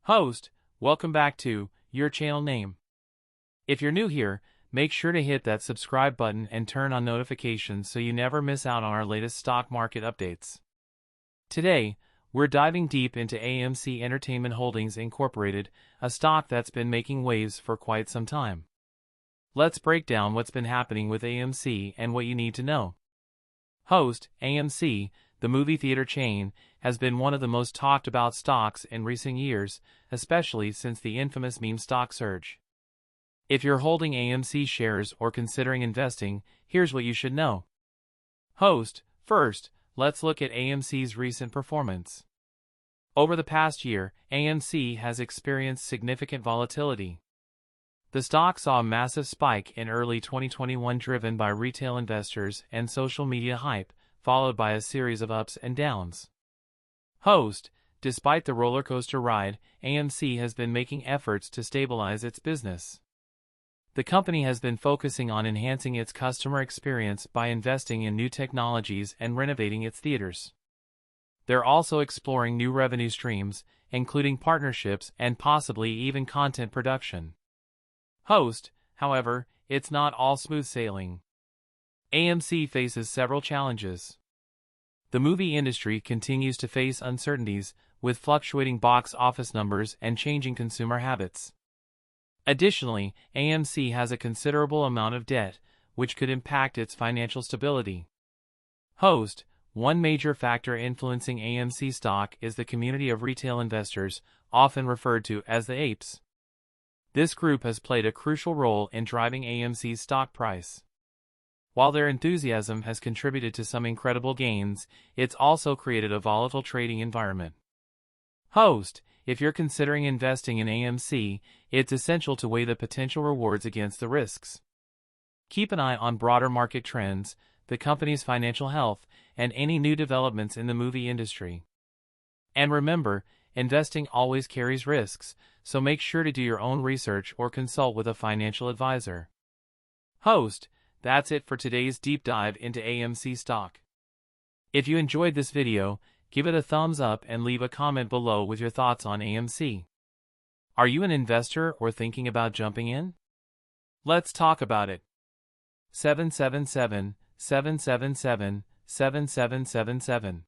Host, welcome back to your channel name. If you're new here, make sure to hit that subscribe button and turn on notifications so you never miss out on our latest stock market updates. Today, we're diving deep into AMC Entertainment Holdings Incorporated, a stock that's been making waves for quite some time. Let's break down what's been happening with AMC and what you need to know. Host, AMC, the movie theater chain, has been one of the most talked about stocks in recent years, especially since the infamous meme stock surge. If you're holding AMC shares or considering investing, here's what you should know. Host, first, let's look at AMC's recent performance. Over the past year, AMC has experienced significant volatility. The stock saw a massive spike in early 2021 driven by retail investors and social media hype, followed by a series of ups and downs. Host, despite the roller coaster ride, AMC has been making efforts to stabilize its business. The company has been focusing on enhancing its customer experience by investing in new technologies and renovating its theaters. They're also exploring new revenue streams, including partnerships and possibly even content production. Host, however, it's not all smooth sailing. AMC faces several challenges. The movie industry continues to face uncertainties, with fluctuating box office numbers and changing consumer habits. Additionally, AMC has a considerable amount of debt, which could impact its financial stability. Host, one major factor influencing AMC stock is the community of retail investors, often referred to as the apes. This group has played a crucial role in driving AMC's stock price. While their enthusiasm has contributed to some incredible gains, it's also created a volatile trading environment. Host, if you're considering investing in AMC, it's essential to weigh the potential rewards against the risks. Keep an eye on broader market trends, the company's financial health, and any new developments in the movie industry. And remember, investing always carries risks, so make sure to do your own research or consult with a financial advisor. Host, that's it for today's deep dive into AMC stock. If you enjoyed this video, give it a thumbs up and leave a comment below with your thoughts on AMC. Are you an investor or thinking about jumping in? Let's talk about it. 777-777-7777